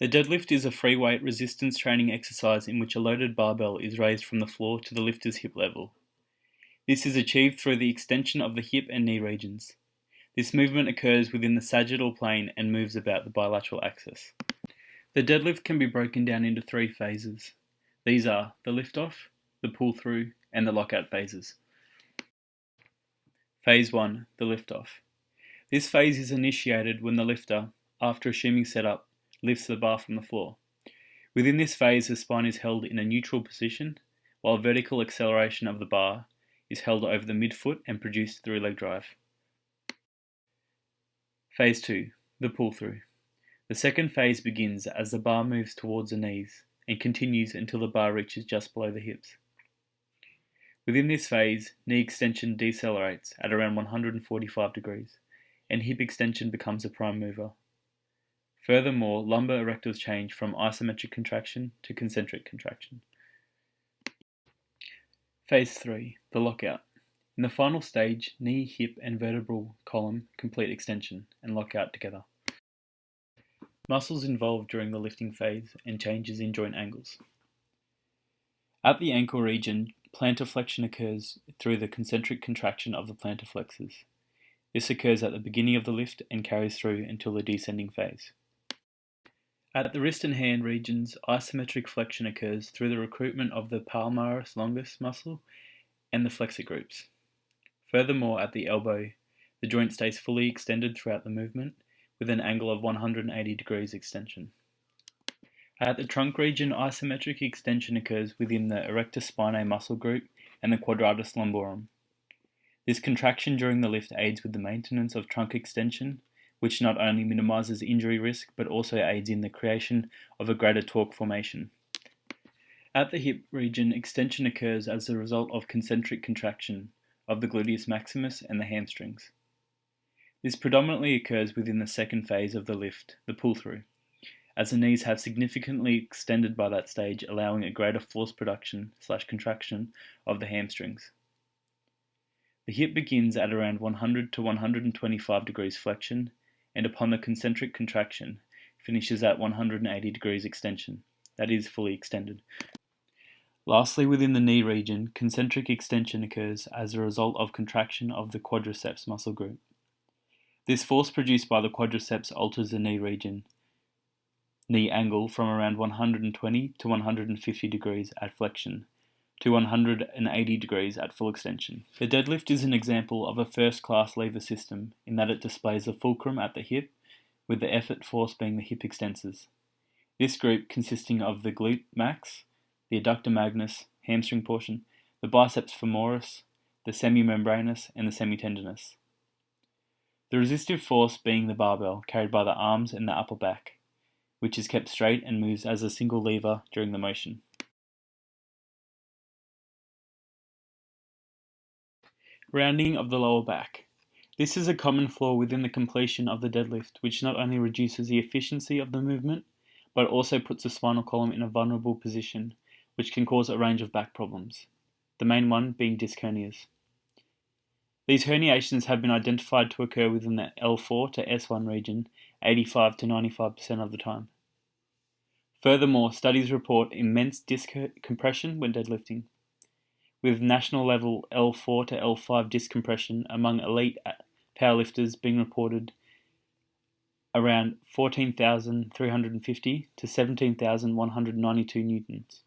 The deadlift is a free weight resistance training exercise in which a loaded barbell is raised from the floor to the lifter's hip level. This is achieved through the extension of the hip and knee regions. This movement occurs within the sagittal plane and moves about the bilateral axis. The deadlift can be broken down into 3 phases. These are the lift-off, the pull-through, and the lockout phases. Phase 1, the lift-off. This phase is initiated when the lifter, after assuming setup, lifts the bar from the floor. Within this phase, the spine is held in a neutral position, while vertical acceleration of the bar is held over the midfoot and produced through leg drive. Phase 2, the pull-through. The second phase begins as the bar moves towards the knees and continues until the bar reaches just below the hips. Within this phase, knee extension decelerates at around 145 degrees, and hip extension becomes a prime mover. Furthermore, lumbar erectors change from isometric contraction to concentric contraction. Phase 3, the lockout. In the final stage, knee, hip, and vertebral column complete extension and lock out together. Muscles involved during the lifting phase and changes in joint angles. At the ankle region, plantar flexion occurs through the concentric contraction of the plantar flexors. This occurs at the beginning of the lift and carries through until the descending phase. At the wrist and hand regions, isometric flexion occurs through the recruitment of the palmaris longus muscle and the flexor groups. Furthermore, at the elbow, the joint stays fully extended throughout the movement with an angle of 180 degrees extension. At the trunk region, isometric extension occurs within the erector spinae muscle group and the quadratus lumborum. This contraction during the lift aids with the maintenance of trunk extension, which not only minimizes injury risk but also aids in the creation of a greater torque formation. At the hip region, extension occurs as a result of concentric contraction of the gluteus maximus and the hamstrings. This predominantly occurs within the second phase of the lift, the pull-through, as the knees have significantly extended by that stage, allowing a greater force production/contraction of the hamstrings. The hip begins at around 100 to 125 degrees flexion, and upon the concentric contraction, finishes at 180 degrees extension, that is, fully extended. Lastly, within the knee region, concentric extension occurs as a result of contraction of the quadriceps muscle group. This force produced by the quadriceps alters the knee region, knee angle from around 120 to 150 degrees at flexion to 180 degrees at full extension. The deadlift is an example of a first-class lever system in that it displays the fulcrum at the hip, with the effort force being the hip extensors. This group consisting of the glute max, the adductor magnus, hamstring portion, the biceps femoris, the semimembranous, and the semitendinous. The resistive force being the barbell carried by the arms and the upper back, which is kept straight and moves as a single lever during the motion. Rounding of the lower back. This is a common flaw within the completion of the deadlift, which not only reduces the efficiency of the movement, but also puts the spinal column in a vulnerable position, which can cause a range of back problems, the main one being disc hernias. These herniations have been identified to occur within the L4 to S1 region 85 to 95% of the time. Furthermore, studies report immense disc compression when deadlifting, with national level L4 to L5 disc compression among elite powerlifters being reported around 14,350 to 17,192 newtons.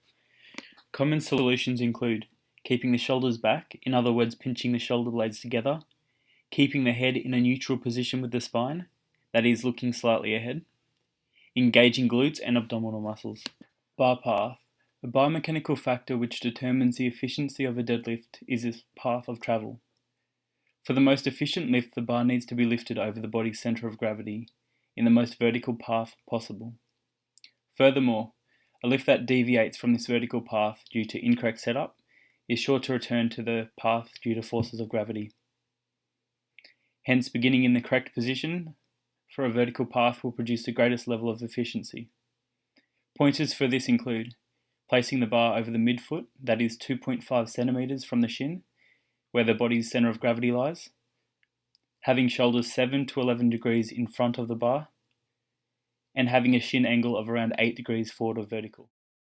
Common solutions include keeping the shoulders back, in other words pinching the shoulder blades together, keeping the head in a neutral position with the spine, that is looking slightly ahead, engaging glutes and abdominal muscles. Bar path. The biomechanical factor which determines the efficiency of a deadlift is its path of travel. For the most efficient lift, the bar needs to be lifted over the body's center of gravity in the most vertical path possible. Furthermore, a lift that deviates from this vertical path due to incorrect setup is sure to return to the path due to forces of gravity. Hence, beginning in the correct position for a vertical path will produce the greatest level of efficiency. Pointers for this include placing the bar over the midfoot, that is 2.5 centimeters from the shin, where the body's center of gravity lies, having shoulders 7 to 11 degrees in front of the bar, and having a shin angle of around 8 degrees forward of vertical.